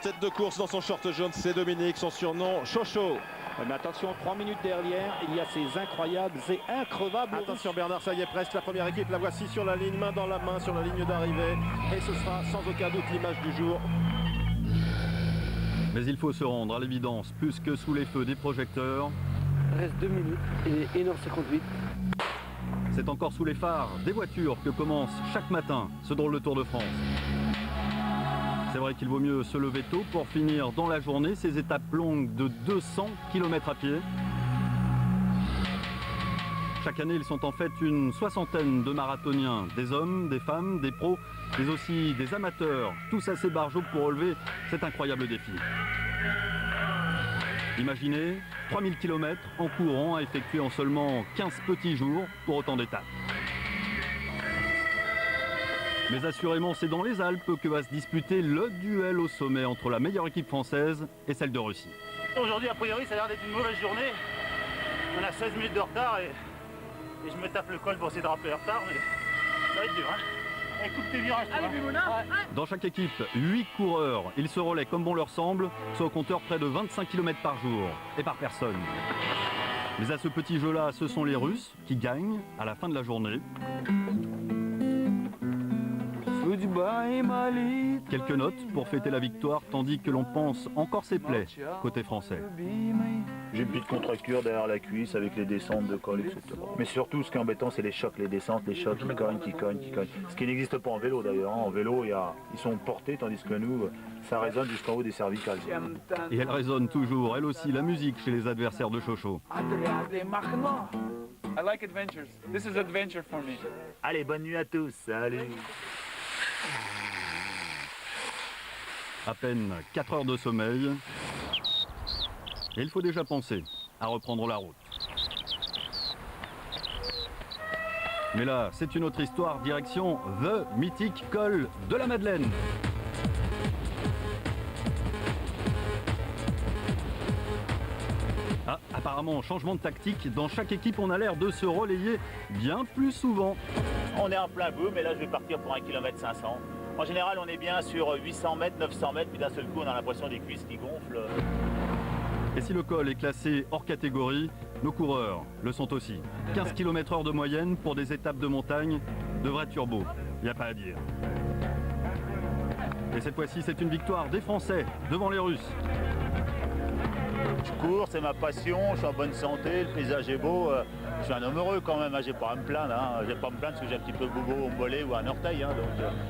tête de course dans son short jaune, c'est Dominique, son surnom Chocho. Mais attention, 3 minutes derrière, il y a ces incroyables et increvables. Attention Bernard, ça y est presque, la première équipe, la voici sur la ligne, main dans la main, sur la ligne d'arrivée. Et ce sera sans aucun doute l'image du jour. Mais il faut se rendre à l'évidence, plus que sous les feux des projecteurs. Reste 2 minutes et 1h58. C'est encore sous les phares des voitures que commence chaque matin ce drôle de Tour de France. C'est vrai qu'il vaut mieux se lever tôt pour finir dans la journée ces étapes longues de 200 km à pied. Chaque année, ils sont en fait une soixantaine de marathoniens, des hommes, des femmes, des pros, mais aussi des amateurs, tous assez barjots pour relever cet incroyable défi. Imaginez 3000 km en courant à effectuer en seulement 15 petits jours pour autant d'étapes. Mais assurément, c'est dans les Alpes que va se disputer le duel au sommet entre la meilleure équipe française et celle de Russie. Aujourd'hui, a priori, ça a l'air d'être une mauvaise journée. On a 16 minutes de retard et je me tape le col pour essayer de rappeler le retard, mais ça va être dur. Hein. Écoute tes virages, toi. Dans chaque équipe, 8 coureurs. Ils se relaient comme bon leur semble, soit au compteur près de 25 km par jour et par personne. Mais à ce petit jeu-là, ce sont les Russes qui gagnent à la fin de la journée. Quelques notes pour fêter la victoire, tandis que l'on pense encore ses plaies côté français. J'ai une petite contracture derrière la cuisse avec les descentes de col, etc. Mais surtout, ce qui est embêtant, c'est les chocs, les descentes, les chocs qui cognent, qui cognent, qui cognent. Ce qui n'existe pas en vélo d'ailleurs. Hein. En vélo, ils sont portés, tandis que nous, ça résonne jusqu'en haut des cervicales. Et elle résonne toujours, elle aussi, la musique chez les adversaires de Chocho. I like adventures. This is adventure for me. Allez, bonne nuit à tous. Salut. À peine 4 heures de sommeil. Et il faut déjà penser à reprendre la route. Mais là, c'est une autre histoire, direction The mythique col de la Madeleine. Ah, apparemment, changement de tactique. Dans chaque équipe, on a l'air de se relayer bien plus souvent. On est en plein boom et là, je vais partir pour 1 km 500. En général, on est bien sur 800 mètres, 900 mètres, puis d'un seul coup, on a l'impression des cuisses qui gonflent. Et si le col est classé hors catégorie, nos coureurs le sont aussi. 15 km/h de moyenne pour des étapes de montagne, de vrais turbos, il n'y a pas à dire. Et cette fois-ci, c'est une victoire des Français devant les Russes. Je cours, c'est ma passion, je suis en bonne santé, le paysage est beau. Je suis un homme heureux quand même, hein, j'ai pas à me plaindre. Hein. J'ai pas à me plaindre parce que j'ai un petit peu de bobo au mollet ou un orteil, hein, donc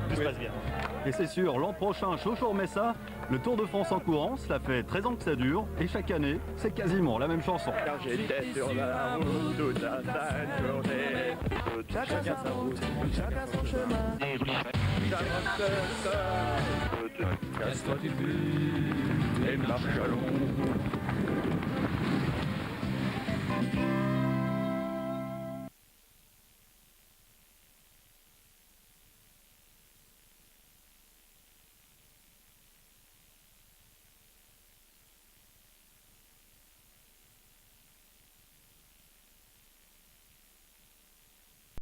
tout se passe bien. Et c'est sûr, l'an prochain, Chocho remet ça. Le Tour de France en courant, cela fait 13 ans que ça dure. Et chaque année, c'est quasiment la même chanson. Car j'étais sur la route toute la journée. Chacun sa route, chacun son chemin. Casse-toi du but et marche à long.